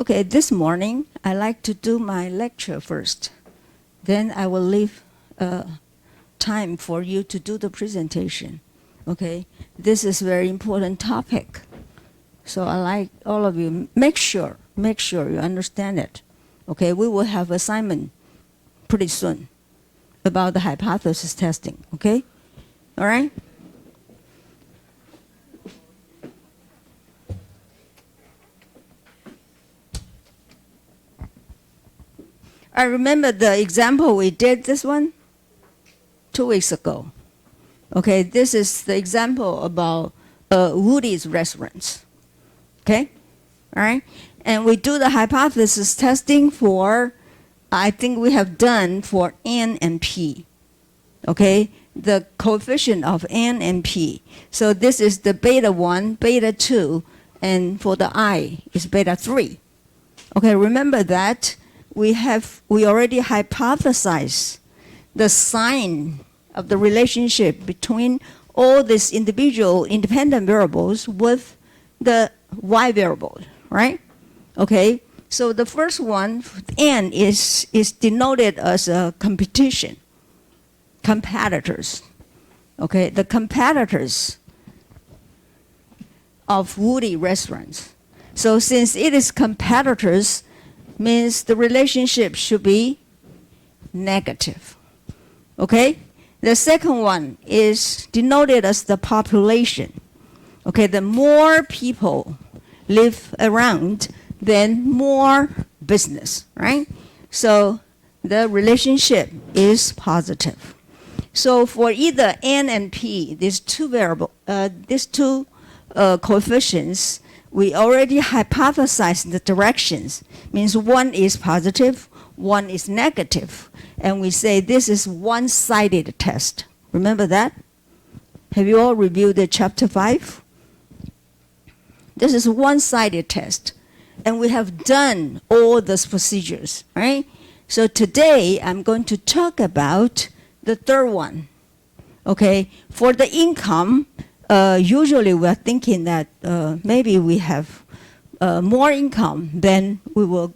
Okay, this morning, I like to do my lecture first. Then I will leave time for you to do the presentation. Okay, this is a very important topic. So I like all of you, make sure you understand it. Okay, we will have assignment pretty soon about the hypothesis testing, okay? All right? I remember the example we did this one 2 weeks ago. Okay, this is the example about Woody's restaurants. Okay, all right? And we do the hypothesis testing for, I think we have done for N and P. Okay, the coefficient of N and P. So this is the beta 1, beta 2, and for the I is beta 3. Okay, remember that we already hypothesized the sign of the relationship between all these individual independent variables with the Y variable, right? Okay, so the first one, N, is denoted as a competition, competitors. Okay, the competitors of Woody restaurants. So since it is competitors, means the relationship should be negative. Okay? The second one is denoted as the population. Okay, the more people live around, then more business, right? So the relationship is positive. So for either N and P, these two coefficients, we already hypothesized the directions. Means one is positive, one is negative. And we say this is one-sided test. Remember that? Have you all reviewed the chapter 5? This is one-sided test. And we have done all those procedures, right? So today I'm going to talk about the third one. Okay, for the income, usually we're thinking that maybe we have more income, then we will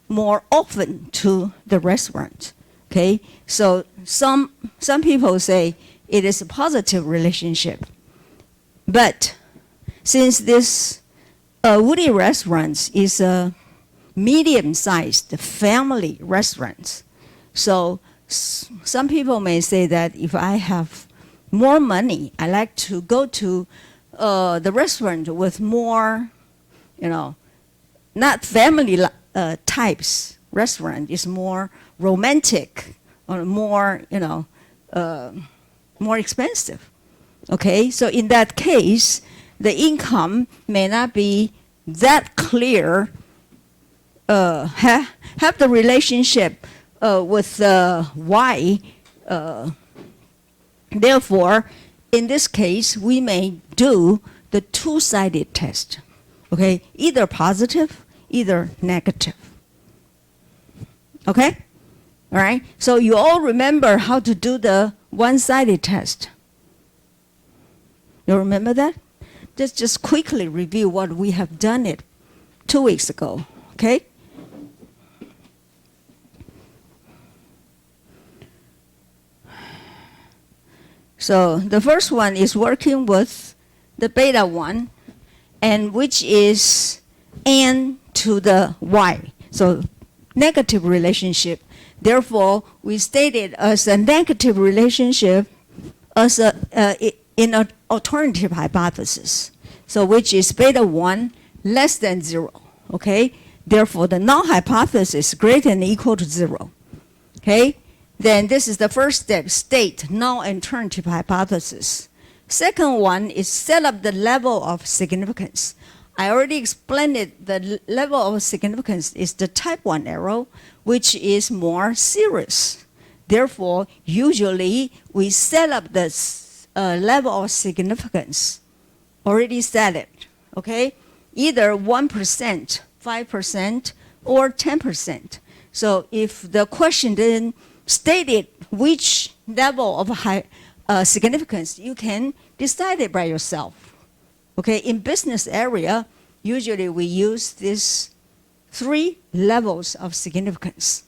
more often to the restaurant. Okay, so some people say it is a positive relationship, but since this Woody Restaurants is a medium-sized family restaurant, so some people may say that if I have more money, I like to go to the restaurant with more, not family types restaurant, is more romantic or more, more expensive. Okay, so in that case, the income may not be that clear, have the relationship with Y. Therefore, in this case, we may do the two-sided test. Okay, either positive, either negative. Okay? All right? So you all remember how to do the one-sided test. You remember that? Just quickly review what we have done it 2 weeks ago. Okay? So the first one is working with the beta 1, and which is N to the Y. So negative relationship. Therefore, we state it as a negative relationship as in an alternative hypothesis. So which is beta 1 less than 0. Okay? Therefore, the null hypothesis greater than or equal to 0. Okay? Then this is the first step, state null alternative hypothesis. Second one is set up the level of significance. I already explained it. The level of significance is the type 1 error, which is more serious. Therefore, usually we set up the level of significance. Already set it, okay? Either 1%, 5%, or 10%. So if the question didn't state which level of significance, you can decide it by yourself. Okay, in business area, usually we use this 3 levels of significance.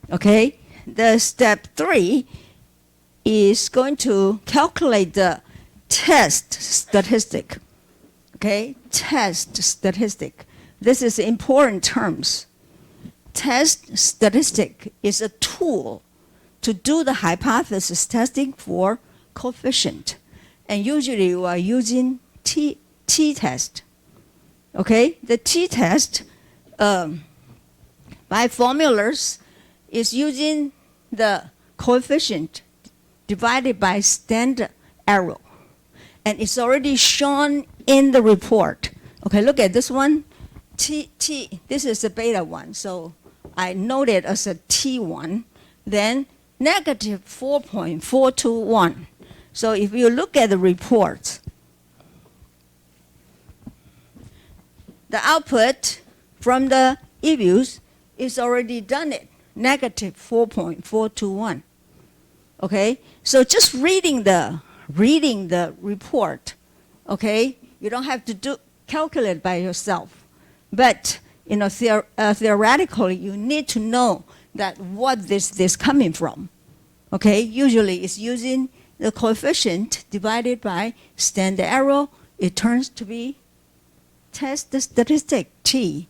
Okay? The step 3 is going to calculate the test statistic. Okay? Test statistic. This is important terms. Test statistic is a tool to do the hypothesis testing for coefficient. And usually you are using t-test. Okay? The t-test by formulas is using the coefficient divided by standard error. And it's already shown in the report. Okay, look at this one. This is the beta one, so I note it as a T1. Then negative 4.421. So if you look at the report, the output from the EBUs is already done it, negative 4.421. Okay, so just reading the report, okay, you don't have to calculate by yourself. But theoretically, you need to know that what this is coming from. Okay, usually it's using the coefficient divided by standard error. It turns to be test statistic T.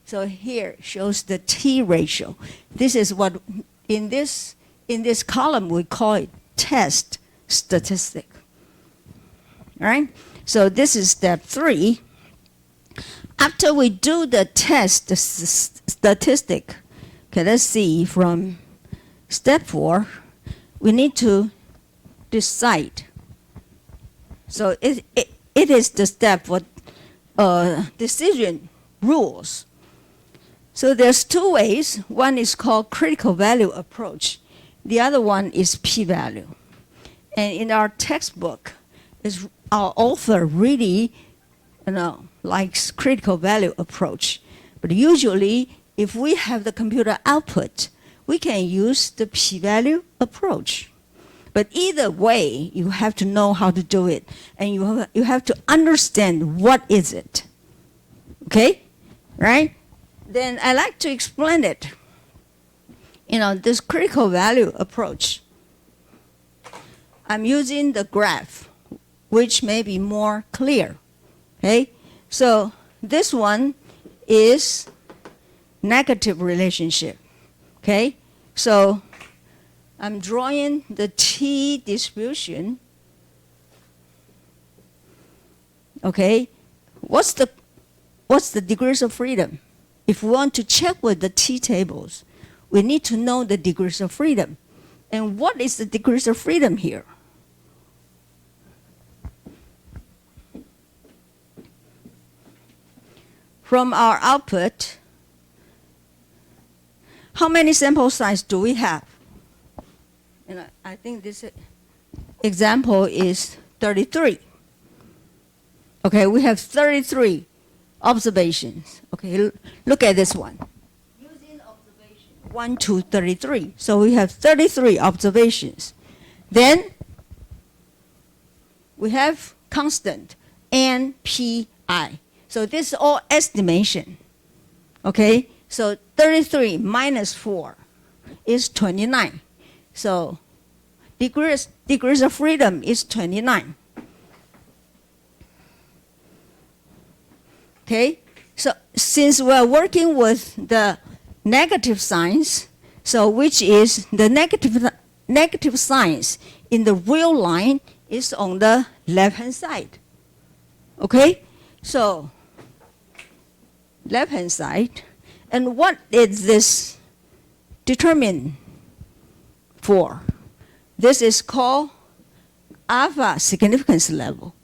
So here it shows the T ratio. This is what in this column we call it test statistic. All right. So this is step 3. After we do the test statistic, okay, let's see from step 4, we need to decide. So it is the step for decision rules. So there's 2 ways. One is called critical value approach. The other one is p-value. And in our textbook, our author really likes critical value approach. But usually, if we have the computer output, we can use the p-value approach. But either way, you have to know how to do it. And you have to understand what is it. Okay? Right? Then I like to explain it. This critical value approach. I'm using the graph, which may be more clear. Okay? So this one is negative relationship. Okay? So I'm drawing the T distribution. Okay? What's the degrees of freedom? If we want to check with the T tables, we need to know the degrees of freedom. And what is the degrees of freedom here? From our output, how many sample size do we have? I think this example is 33. Okay, we have 33 observations. Okay, look at this one. Using observation 1 to 33. So we have 33 observations. Then we have constant NPI. So this is all estimation. Okay, so 33 minus 4 is 29. So degrees of freedom is 29. Okay, so since we're working with the negative signs, so which is the negative signs in the real line is on the left-hand side. Okay, so left-hand side, and what is this determined for? This is called alpha significance level.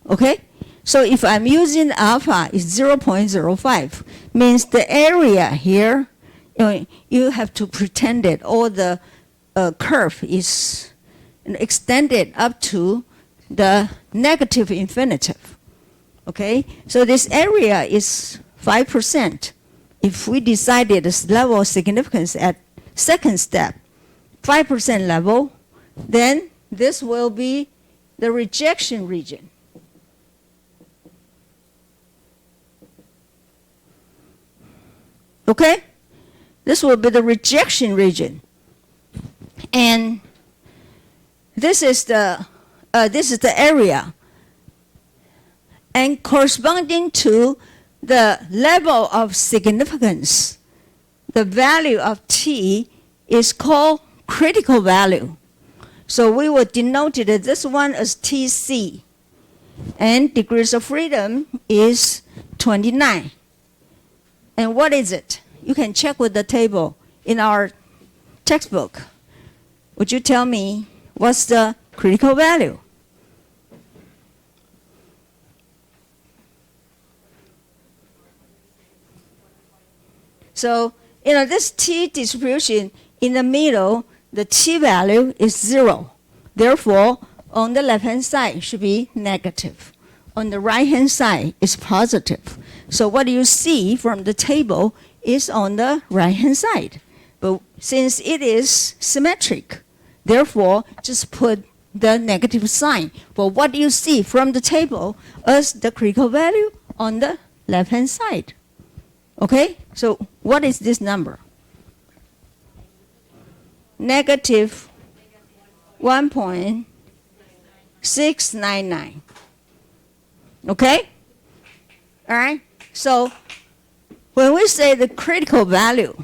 Okay? So if I'm using alpha is 0.05, means the area here, you have to pretend it, or the curve is extended up to the negative infinitive. Okay? So this area is 5%. If we decided this level of significance at second step, 5% level, then this will be the rejection region. Okay? This will be the rejection region. And this is the area. And corresponding to the level of significance, the value of T is called critical value. So we will denote it, this one as TC. And degrees of freedom is 29. And what is it? You can check with the table in our textbook. Would you tell me what's the critical value? So, this T distribution in the middle, the T value is 0. Therefore, on the left-hand side should be negative. On the right-hand side is positive. So what you see from the table is on the right-hand side. But since it is symmetric, therefore, just put the negative sign for what you see from the table as the critical value on the left-hand side. Okay? So what is this number? Negative 1.699. Okay? All right? So when we say the critical value,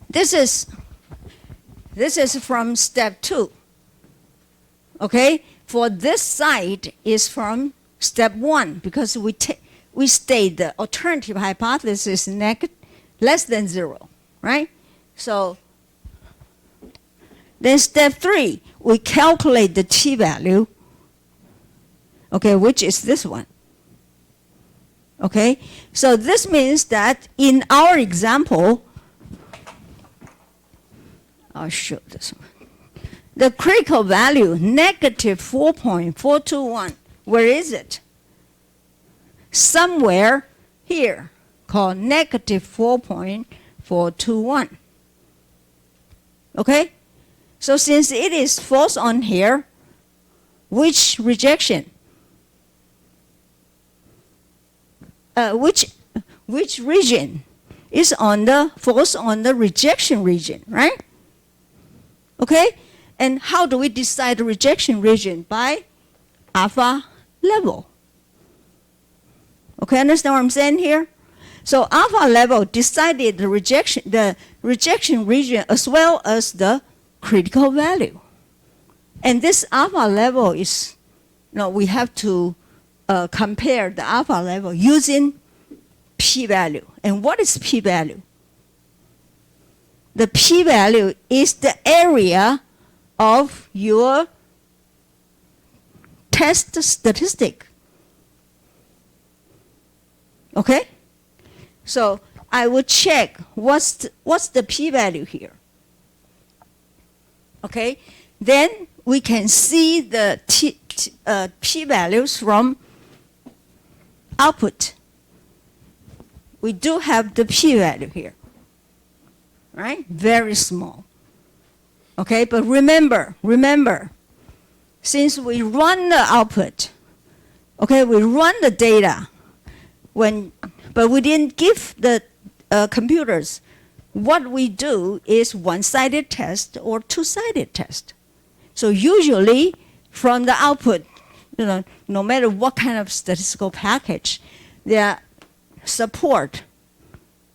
this is from step 2. Okay? For this side is from step 1 because we state the alternative hypothesis less than 0, right? So then step 3, we calculate the T value, okay, which is this one. Okay, so this means that in our example, I'll show this one. The critical value, negative 4.421, where is it? Somewhere here, called negative 4.421. Okay? So since it is false on here, which rejection? Which region is falls on the rejection region, right? Okay? And how do we decide the rejection region? By alpha level. Okay, understand what I'm saying here? So alpha level decided the rejection region as well as the critical value. And this alpha level is, we have to compare the alpha level using p-value. And what is p-value? The p-value is the area of your test statistic. Okay? So I will check what's the p-value here. Okay? Then we can see the p-values from output. We do have the p-value here. Right? Very small. Okay? But remember, since we run the output, okay, we run the data, but we didn't give the computers. What we do is one-sided test or two-sided test. So usually from the output, no matter what kind of statistical package, they're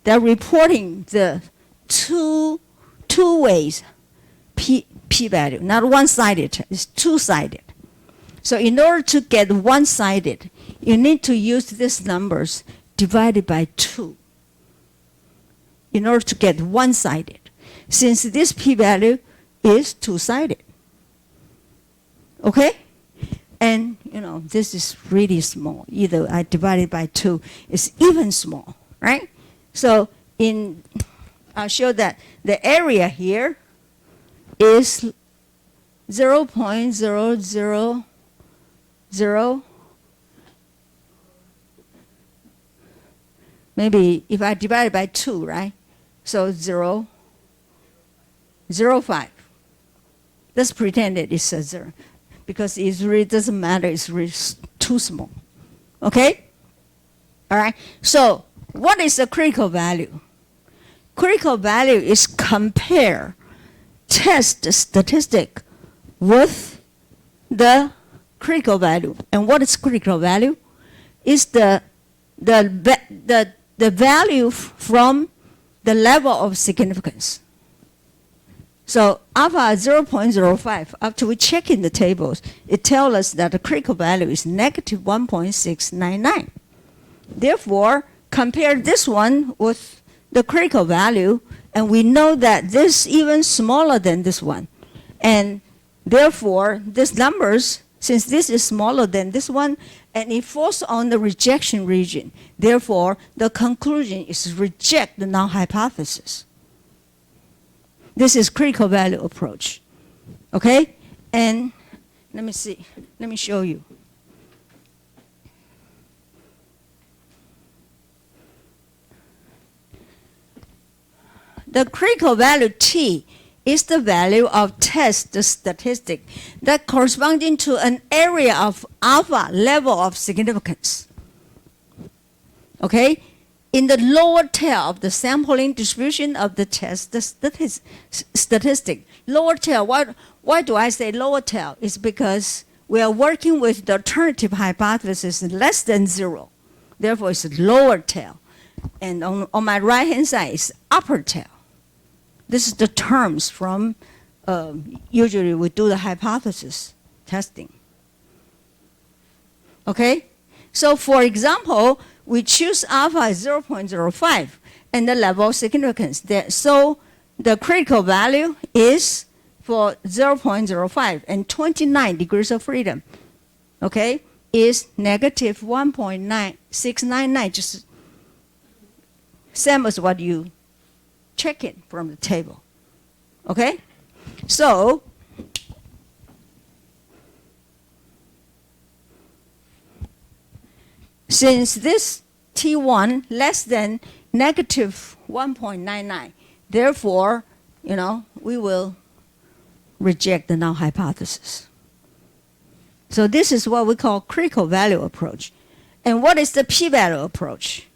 reporting the two ways p-value, not one-sided, it's two-sided. So in order to get one-sided, you need to use these numbers divided by 2 in order to get one-sided, since this p-value is two-sided. Okay? And, this is really small. Either I divide it by 2, it's even small, right? So I'll show that the area here is 0.000, maybe if I divide it by 2, right? So 0.05. Let's pretend it is a 0, because it really doesn't matter, it's really too small. Okay? All right? So what is the critical value? critical value is compare test statistic with the critical value. And what is critical value? Is the value from the level of significance. So alpha 0.05, after we check in the tables, it tells us that the critical value is negative 1.699. Therefore, compare this one with the critical value, and we know that this is even smaller than this one. And therefore, these numbers, since this is smaller than this one, and it falls on the rejection region, therefore, the conclusion is reject the null hypothesis. This is critical value approach. Okay? And let me see. Let me show you. The critical value T is the value of test statistic that corresponding to an area of alpha level of significance. Okay? In the lower tail of the sampling distribution of the test statistic. Lower tail, why do I say lower tail? It's because we are working with the alternative hypothesis less than 0. Therefore, it's lower tail. And on my right-hand side is upper tail. This is the terms from, usually we do the hypothesis testing. Okay? So for example, we choose alpha as 0.05 and the level of significance. So the critical value is for 0.05 and 29 degrees of freedom, okay, is negative 1.9699, just same as what you check it from the table, okay? So since this T1 less than negative 1.99, therefore, we will reject the null hypothesis. So this is what we call critical value approach. And what is the p-value approach?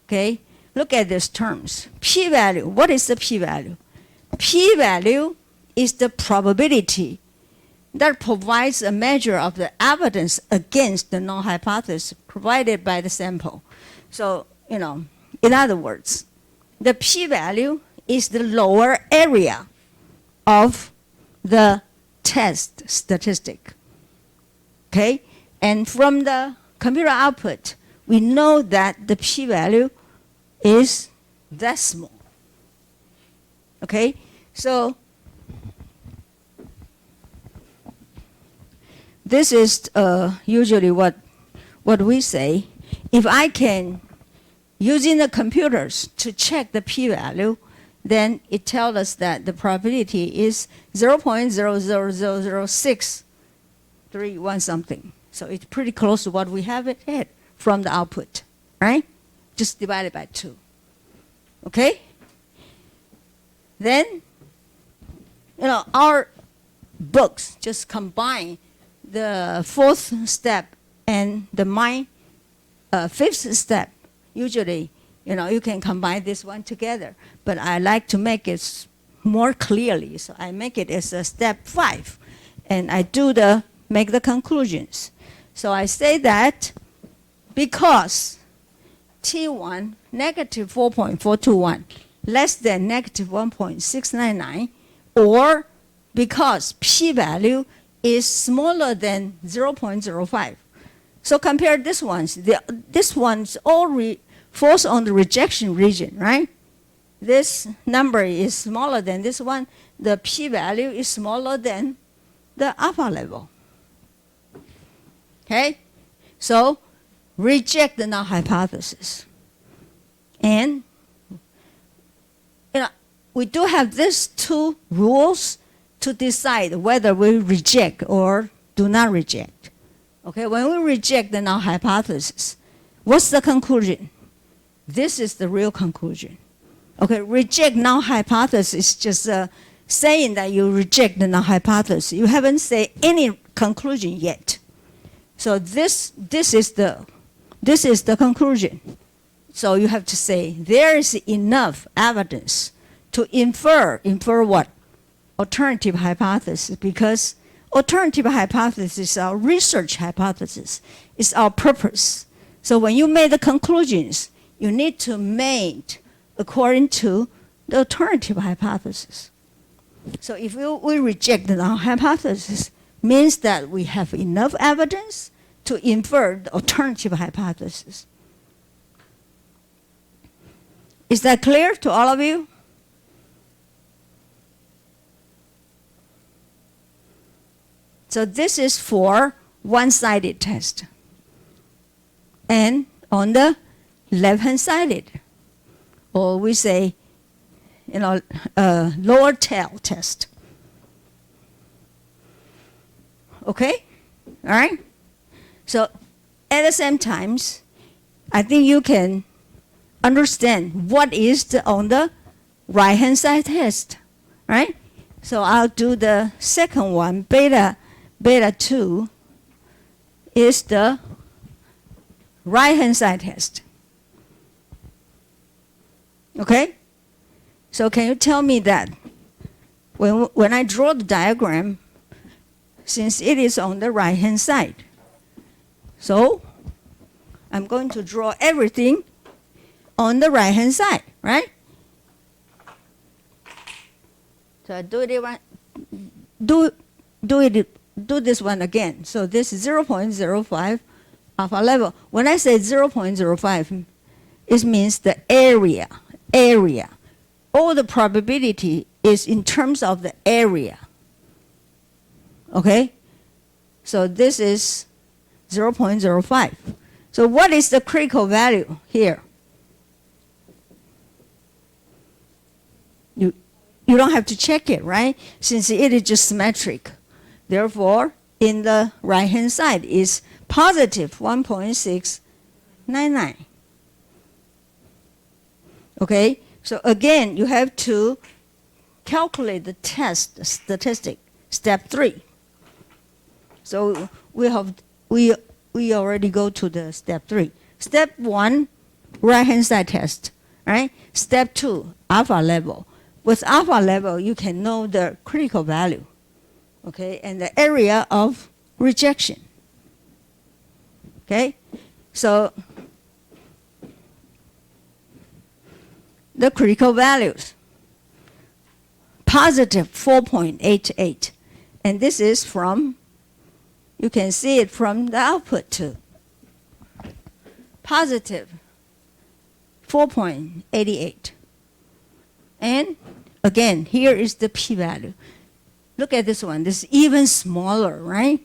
Okay, look at these terms. P-value, what is the p-value? P-value is the probability that provides a measure of the evidence against the null hypothesis provided by the sample. So, in other words, the p-value is the lower area of the test statistic. Okay? And from the computer output, we know that the p-value is that small. Okay? So this is usually what we say. If I can, using the computers to check the p-value, then it tells us that the probability is 0.0000631 something. So it's pretty close to what we have it had from the output, right? Just divided by 2. Okay? Then, our books just combine the 4th step and the fifth step. Usually, you can combine this one together, but I like to make it more clearly, so I make it as a step 5, and I make the conclusions. So I say that because T1 negative 4.421 less than negative 1.699, or because p-value is smaller than 0.05. So compare this ones. This one's all falls on the rejection region, right? This number is smaller than this one. The p-value is smaller than the alpha level. Okay? So reject the null hypothesis. And we do have these 2 rules to decide whether we reject or do not reject. Okay, when we reject the null hypothesis, what's the conclusion? This is the real conclusion. Okay, reject null hypothesis is just saying that you reject the null hypothesis. You haven't said any conclusion yet. So this is the conclusion. So you have to say there is enough evidence to infer what? Alternative hypothesis, because alternative hypothesis is our research hypothesis. It's our purpose. So when you make the conclusions, you need to make according to the alternative hypothesis. So if we reject the null hypothesis, means that we have enough evidence to infer the alternative hypothesis. Is that clear to all of you? So this is for one-sided test. And on the left-hand sided, or we say, lower tail test. Okay? All right? So at the same time, I think you can understand what is on the right-hand side test, right? So I'll do the second one, beta 2 is the right-hand side test. Okay? So can you tell me that when I draw the diagram, since it is on the right-hand side, so I'm going to draw everything on the right-hand side, right? So I do this one again. So this is 0.05 alpha level. When I say 0.05, it means the area. All the probability is in terms of the area. Okay? So this is 0.05. So what is the critical value here? You don't have to check it, right? Since it is just symmetric. Therefore, in the right-hand side is positive 1.699. Okay? So again, you have to calculate the test statistic, step 3. So we already go to the step 3. Step 1, right-hand side test, right? Step 2, alpha level. With alpha level, you can know the critical value, okay, and the area of rejection. Okay? So the critical values, positive 4.88. And this is from, you can see it from the output too. Positive 4.88. And again, here is the p-value. Look at this one. This is even smaller, right?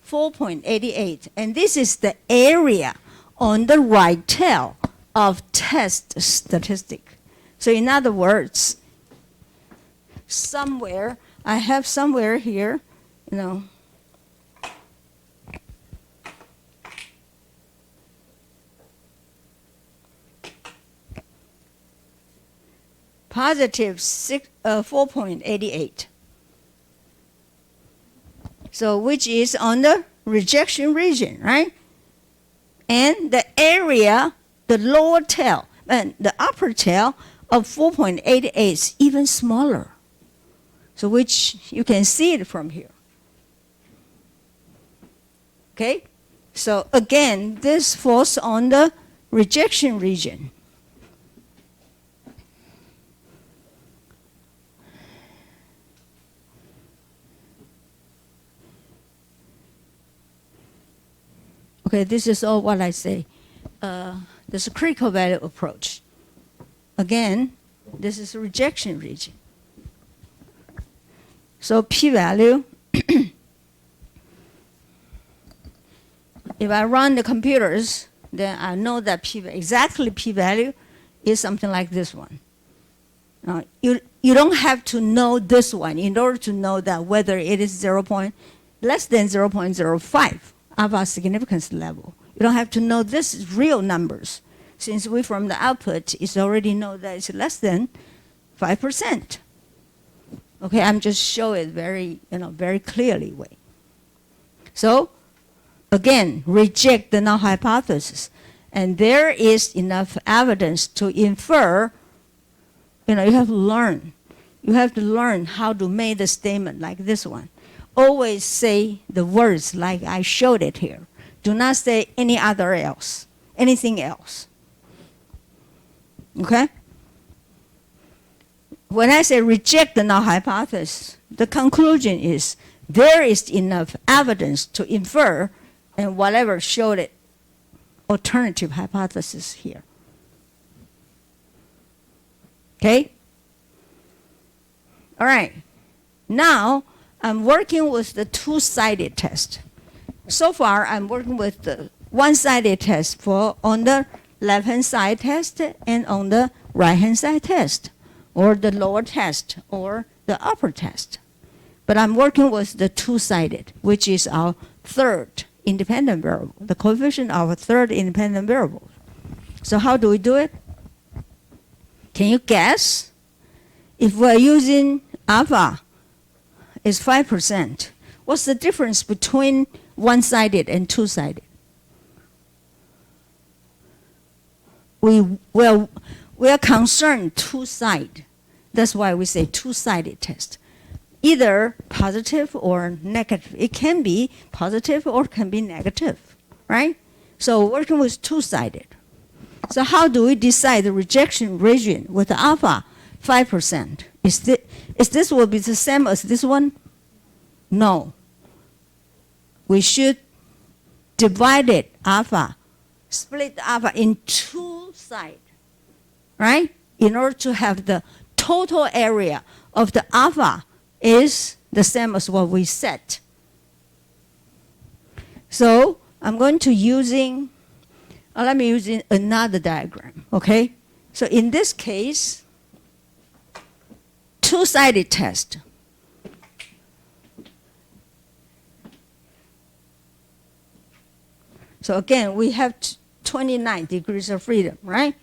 4.88. And this is the area on the right tail of test statistic. So in other words, I have somewhere here, positive 4.88. So which is on the rejection region, right? And the area, the lower tail, and the upper tail of 4.88 is even smaller. So which you can see it from here. Okay? So again, this falls on the rejection region. Okay, this is all what I say. This is a critical value approach. Again, this is a rejection region. So p-value, if I run the computers, then I know that exactly p-value is something like this one. You don't have to know this one in order to know that whether it is less than 0.05. Alpha significance level. You don't have to know this is real numbers. Since we from the output is already know that it's less than 5%. Okay, I'm just show it very clearly way. So again, reject the null hypothesis And there is enough evidence to infer, you have to learn. You have to learn how to make the statement like this one. Always say the words like I showed it here. Do not say anything else. Okay? When I say reject the null hypothesis, the conclusion is there is enough evidence to infer and whatever showed it alternative hypothesis here. Okay? All right. Now, I'm working with the two-sided test. So far, I'm working with the one-sided test for on the left-hand side test and on the right-hand side test, or the lower test, or the upper test. But I'm working with the two-sided, which is our third independent variable, the coefficient of a third independent variable. So how do we do it? Can you guess? If we're using alpha is 5%, what's the difference between one-sided and two-sided? We are concerned two-sided. That's why we say two-sided test. Either positive or negative. It can be positive or can be negative, right? So working with two-sided. So how do we decide the rejection region with alpha 5%? Is this will be the same as this one? No. We should divide it alpha, split alpha in two sides, right? In order to have the total area of the alpha is the same as what we set. So I'm going to let me use another diagram, okay? So in this case, two-sided test. So again, we have 29 degrees of freedom, right?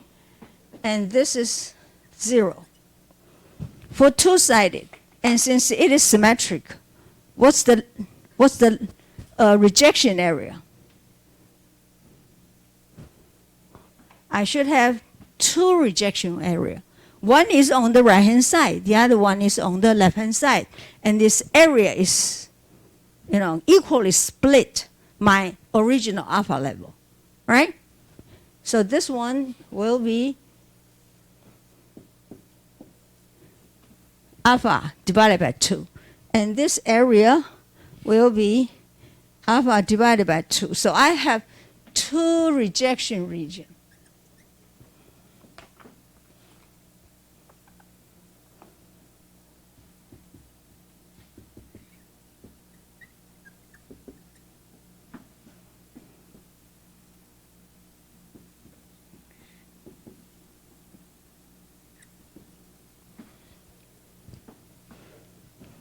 And this is 0. For two-sided, and since it is symmetric, what's the rejection area? I should have two rejection area. One is on the right-hand side, the other one is on the left-hand side. And this area is, equally split my original alpha level, right? So this one will be alpha divided by 2. And this area will be alpha divided by 2. So I have two rejection regions.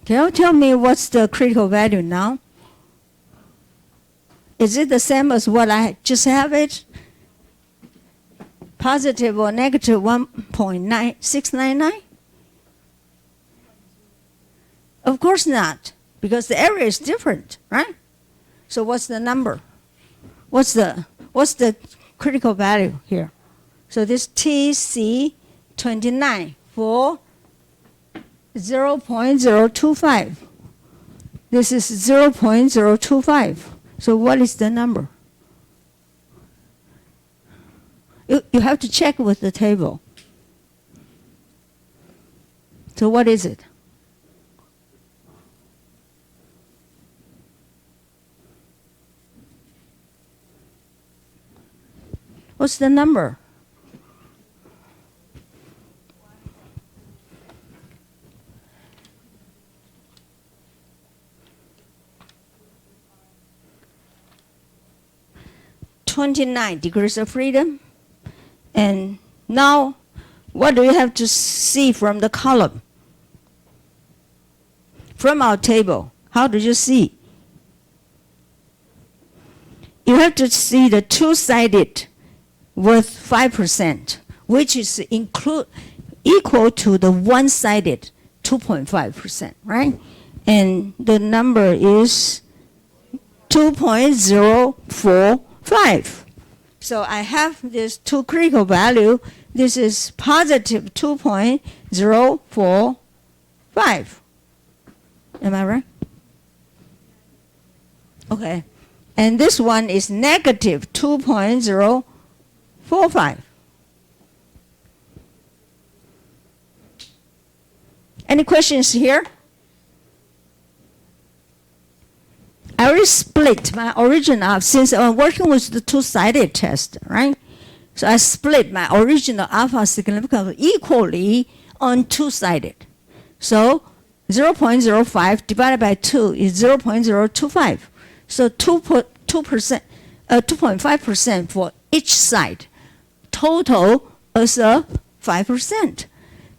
Can you tell me what's the critical value now? Is it the same as what I just have it? Positive or negative 1.9699? Of course not, because the area is different, right? So what's the number? What's the critical value here? So this TC29 for 0.025. This is 0.025. So what is the number? You have to check with the table. So what is it? What's the number? .29 degrees of freedom. And now, what do you have to see from the column? From our table, how do you see? You have to see the two-sided with 5%, which is equal to the one-sided 2.5%, right? And the number is 2.045. So I have this two critical value. This is positive 2.045. Am I right? Okay. And this one is negative 2.045. Any questions here? I already split my original up since I'm working with the two-sided test, right? So I split my original alpha significance equally on two-sided. So 0.05 divided by 2 is 0.025. So 2.5% for each side. Total is 5%.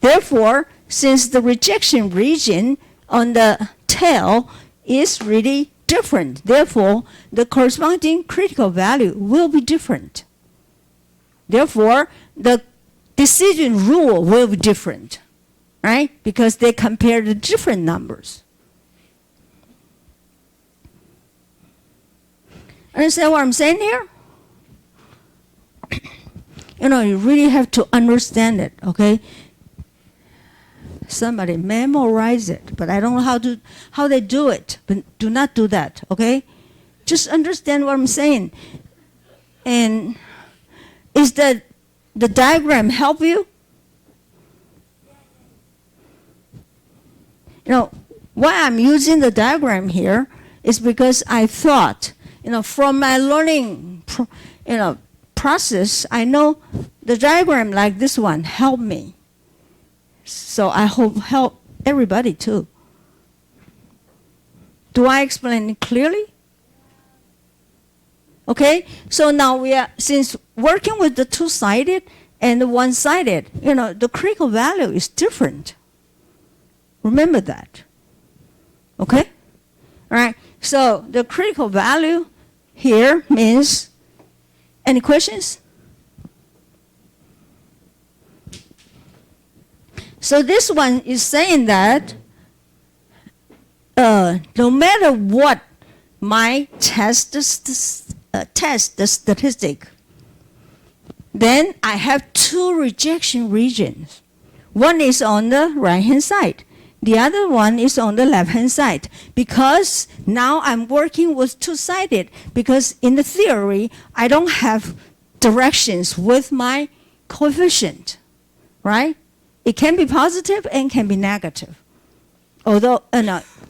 Therefore, since the rejection region on the tail is really different, therefore, the corresponding critical value will be different. Therefore, the decision rule will be different, right? Because they compare the different numbers. Understand what I'm saying here? You really have to understand it, okay? Somebody memorize it, but I don't know how they do it. But do not do that, okay? Just understand what I'm saying. And is the diagram help you? Why I'm using the diagram here is because I thought, from my learning, process, I know the diagram like this one helped me. So I hope help everybody too. Do I explain it clearly? Okay, so now since working with the two-sided and the one-sided, the critical value is different. Remember that. Okay? All right, so the critical value here means, any questions? So this one is saying that no matter what my test statistic, then I have two rejection regions. One is on the right-hand side. The other one is on the left-hand side. Because now I'm working with two-sided. Because in the theory, I don't have directions with my coefficient, right? It can be positive and can be negative, although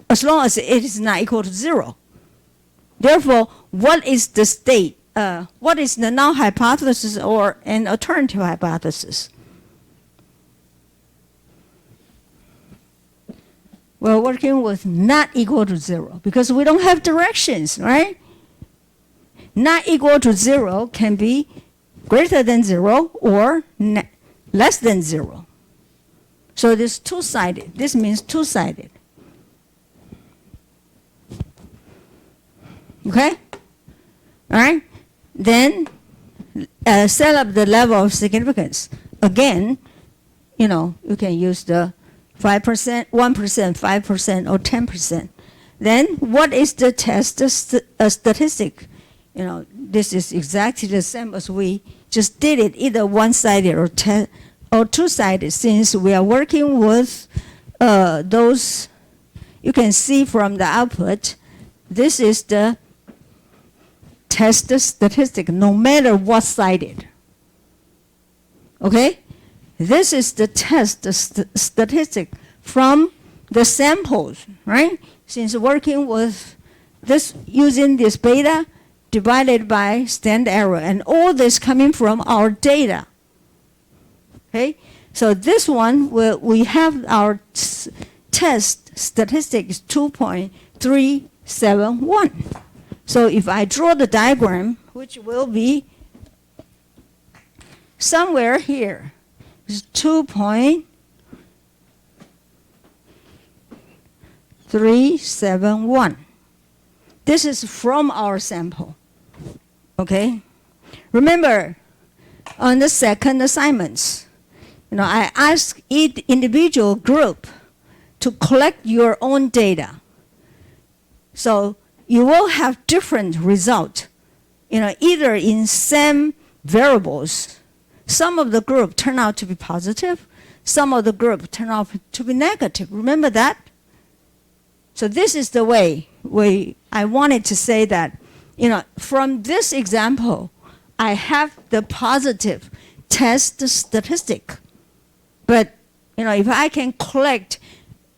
as long as it is not equal to 0. Therefore, what is the state? What is the null hypothesis or an alternative hypothesis? We're working with not equal to 0 because we don't have directions, right? Not equal to 0 can be greater than 0 or less than 0. So this two-sided. This means two-sided. Okay? All right? Then set up the level of significance. Again, you can use the 5%, 1%, 5%, or 10%. Then what is the test statistic? This is exactly the same as we just did it, either one-sided or two-sided, since we are working with those, you can see from the output, this is the test statistic, no matter what sided. Okay? This is the test statistic from the samples, right? Since working with this, using this beta divided by standard error, and all this coming from our data. Okay, so this one, we have our test statistic is 2.371. So if I draw the diagram, which will be somewhere here, is 2.371. This is from our sample. Okay, remember on the second assignments, I ask each individual group to collect your own data. So you will have different results, either in same variables. Some of the group turn out to be positive. Some of the group turn out to be negative. Remember that? So this is the way I wanted to say that, from this example, I have the positive test statistic. But, if I can collect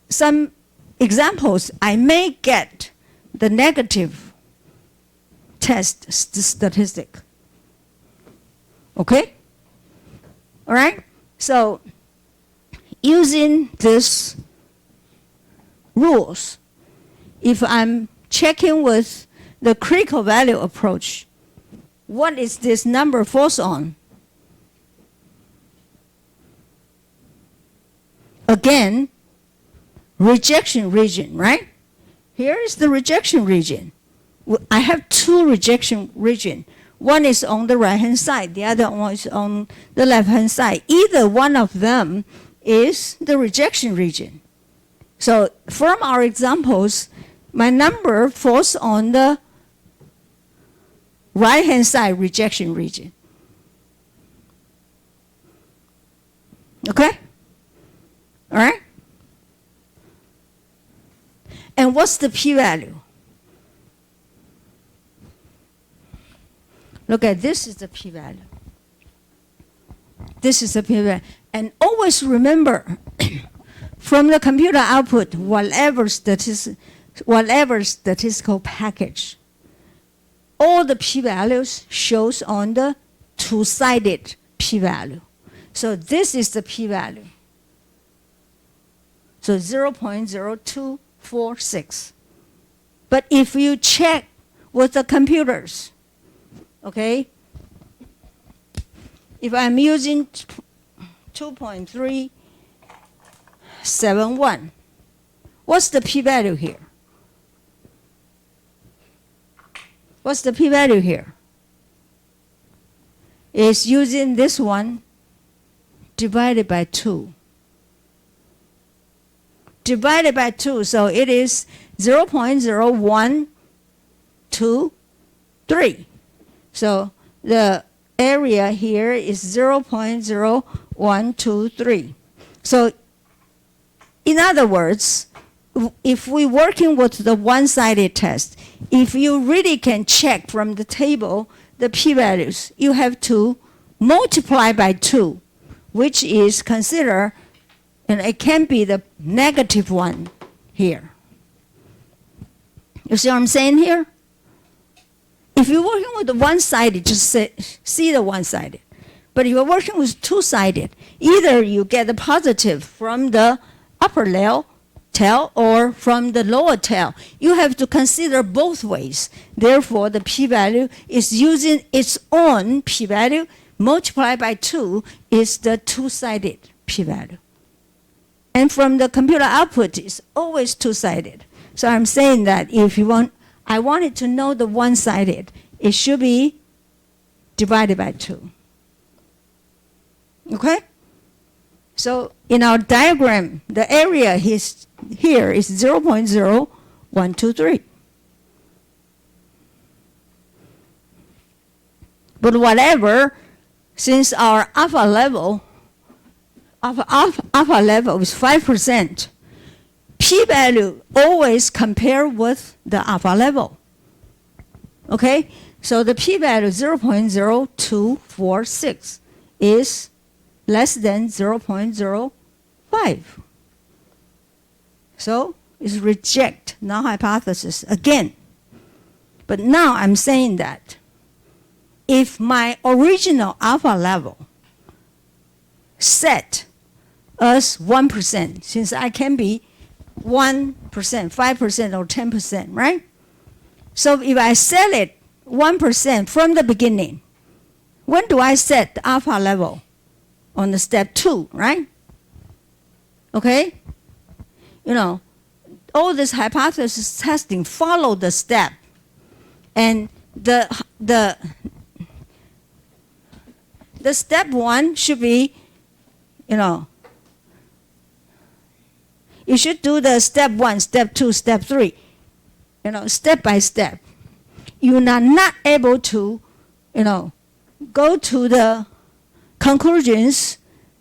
some examples, I may get the negative test statistic. Okay? All right? So, using these rules, if I'm checking with the critical value approach, what is this number false on? Again, rejection region, right? Here is the rejection region. I have two rejection regions. One is on the right-hand side. The other one is on the left-hand side. Either one of them is the rejection region. So from our examples, my number falls on the right-hand side rejection region. Okay? All right? And what's the p-value? Look at this is the p-value. This is the p-value. And always remember, from the computer output, whatever statistical package, all the p-values shows on the two-sided p-value. So this is the p-value. So 0.0246. But if you check with the computers, okay, if I'm using 2.371, what's the p-value here? What's the p-value here? It's using this one divided by 2. Divided by 2, so it is 0.0123. So the area here is 0.0123. So in other words, if we're working with the one-sided test, if you really can check from the table the p-values, you have to multiply by 2, which is considered, and it can be the negative one here. You see what I'm saying here? If you're working with the one-sided, just see the one-sided. But if you're working with two-sided, either you get the positive from the upper tail or from the lower tail. You have to consider both ways. Therefore, the p-value is using its own p-value multiplied by 2 is the two-sided p-value. And from the computer output, it's always two-sided. So I'm saying that if you want, I wanted to know the one-sided, it should be divided by 2. Okay? So in our diagram, the area here is 0.0123. But whatever, since our alpha level is 5%, p-value always compare with the alpha level. Okay? So the p-value 0.0246 is less than 0.05. So it's reject null hypothesis again. But now I'm saying that if my original alpha level set as 1%, since I can be 1%, 5%, or 10%, right? So if I set it 1% from the beginning, when do I set the alpha level? On the step 2, right? Okay? You know, all this hypothesis testing follow the step. And the step 1 should be, you know, you should do the step 1, step 2, step 3, you know, step by step. You are not able to, you know, go to the conclusions,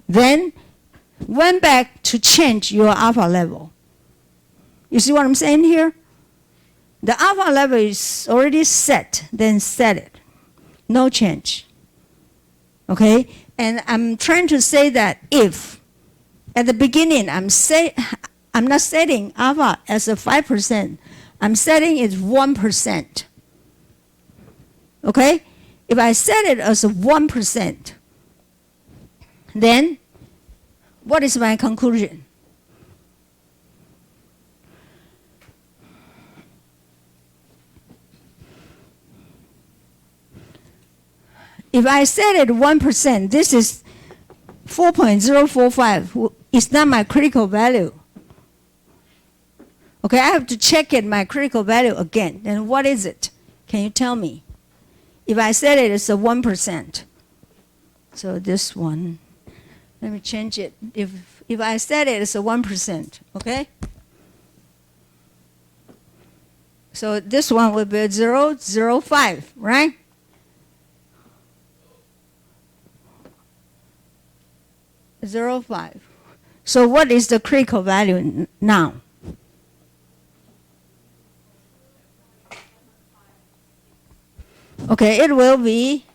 then went back to change your alpha level. You see what I'm saying here? The alpha level is already set, then set it. No change. Okay? And I'm trying to say that if at the beginning I'm not setting alpha as a 5%, I'm setting it 1%. Okay? If I set it as a 1%, then what is my conclusion? If I set it 1%, this is 4.045. It's not my critical value. Okay, I have to check it, my critical value again. Then what is it? Can you tell me? If I set it as a 1%. So this one, let me change it. If I set it as a 1%, okay? So this one will be 0.005, right? Zero 0.5. So what is the critical value now? Okay, it will be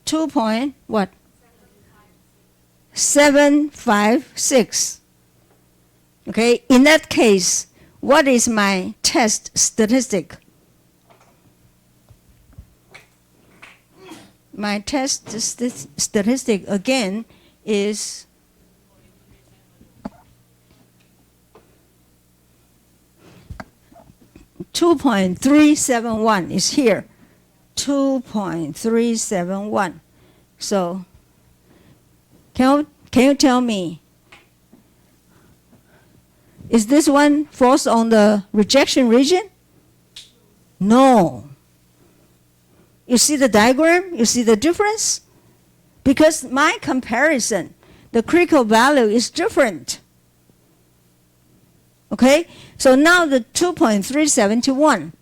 2.756. Okay, in that case, what is my test statistic? My test statistic again is 2.371 is here. 2.371. So can you tell me, is this one falls on the rejection region? No. You see the diagram? You see the difference? Because my comparison, the critical value is different. Okay? So now the 2.371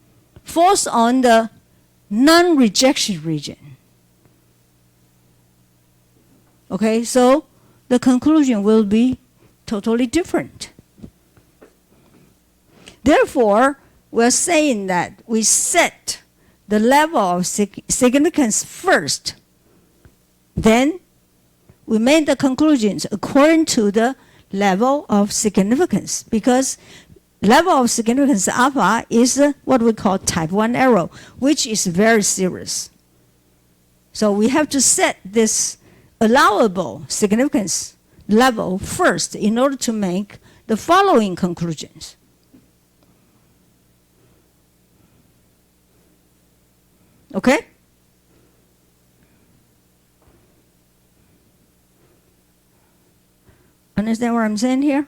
falls on the non-rejection region. Okay? So the conclusion will be totally different. Therefore, we're saying that we set the level of significance first. Then we made the conclusions according to the level of significance, because level of significance alpha is what we call type 1 error, which is very serious. So we have to set this allowable significance level first in order to make the following conclusions. Okay? Understand what I'm saying here?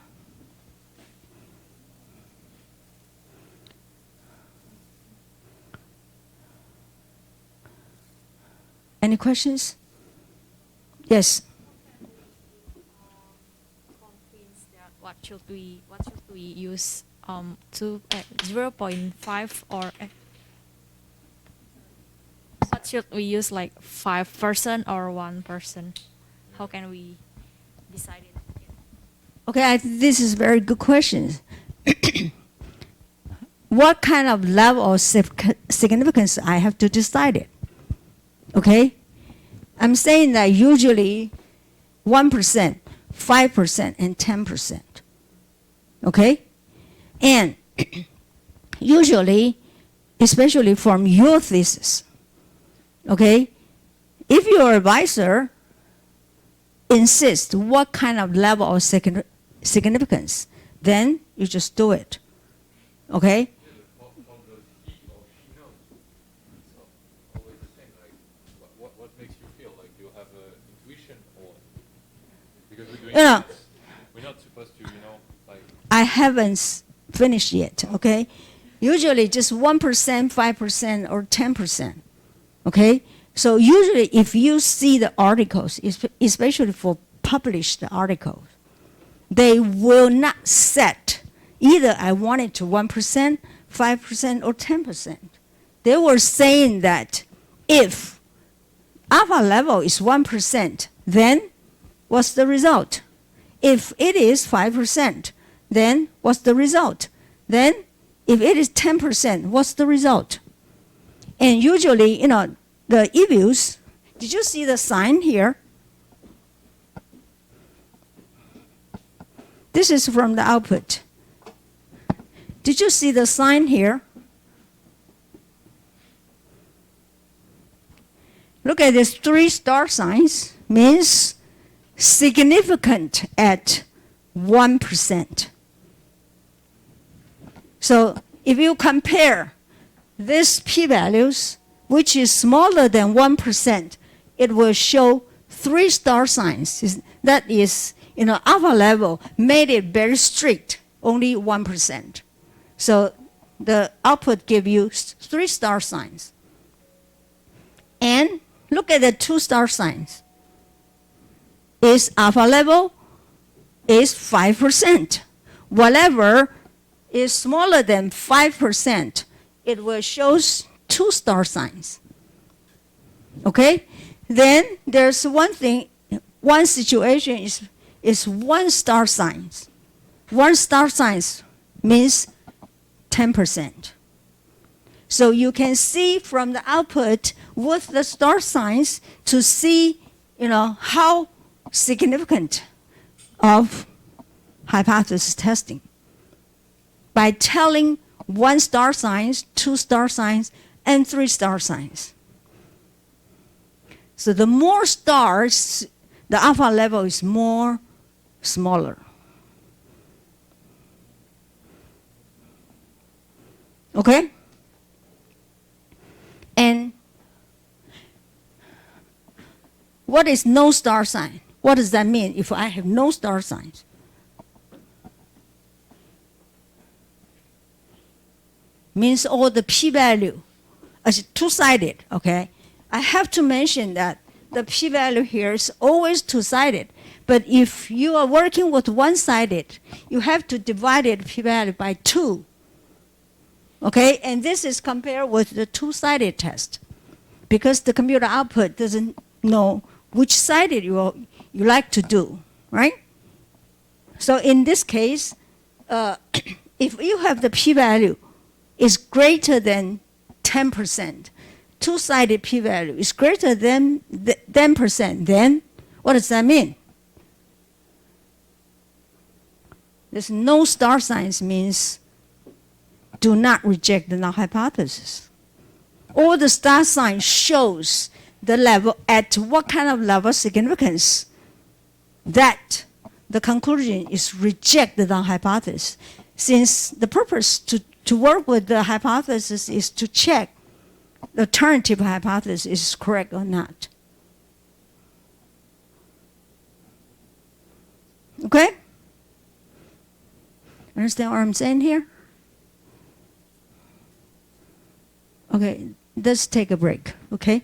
Any questions? Yes. What should we use 0.5 or what should we use, like 5% or 1%? How can we decide it? Okay, this is a very good question. What kind of level of significance I have to decide it? Okay? I'm saying that usually 1%, 5%, and 10%. Okay? And usually, especially from your thesis, okay, if your advisor insists what kind of level of significance, then you just do it. Okay? What makes you feel like you have an intuition, or because we're doing we're not supposed to, like. I haven't finished yet. Okay? Usually just 1%, 5%, or 10%. Okay? So usually if you see the articles, especially for published articles, they will not set either I want it to 1%, 5%, or 10%. they were saying that if alpha level is 1%, then what's the result? If it is 5%, then what's the result? Then if it is 10%, what's the result? And usually, the EViews, did you see the sign here? This is from the output. Did you see the sign here? Look at these 3 star signs, means significant at 1%. So if you compare these p-values, which is smaller than 1%, it will show 3 star signs. That is, alpha level made it very strict, only 1%. So the output give you 3 star signs. And look at the 2 star signs. Its alpha level is 5%. Whatever is smaller than 5%, it will show 2 star signs. Okay? Then there's one situation is 1 star signs. 1 star signs means 10%. So you can see from the output with the star signs to see, how significant of hypothesis testing. By telling 1 star signs, 2 star signs, and 3 star signs. So the more stars, the alpha level is smaller. Okay? And what is no star sign? What does that mean if I have no star signs? Means all the p-value is two-sided, okay? I have to mention that the p-value here is always two-sided. But if you are working with one-sided, you have to divide the p-value by 2. Okay, and this is compared with the two-sided test, because the computer output doesn't know which sided you like to do, right? So in this case, if you have the p-value is greater than 10%, two-sided p-value is greater than 10%, then what does that mean? There's no star signs means do not reject the null hypothesis. All the star sign shows the level, at what kind of level significance that the conclusion is reject the null hypothesis. Since the purpose to work with the hypothesis is to check the alternative hypothesis is correct or not. Okay? Understand what I'm saying here? Okay, let's take a break, okay?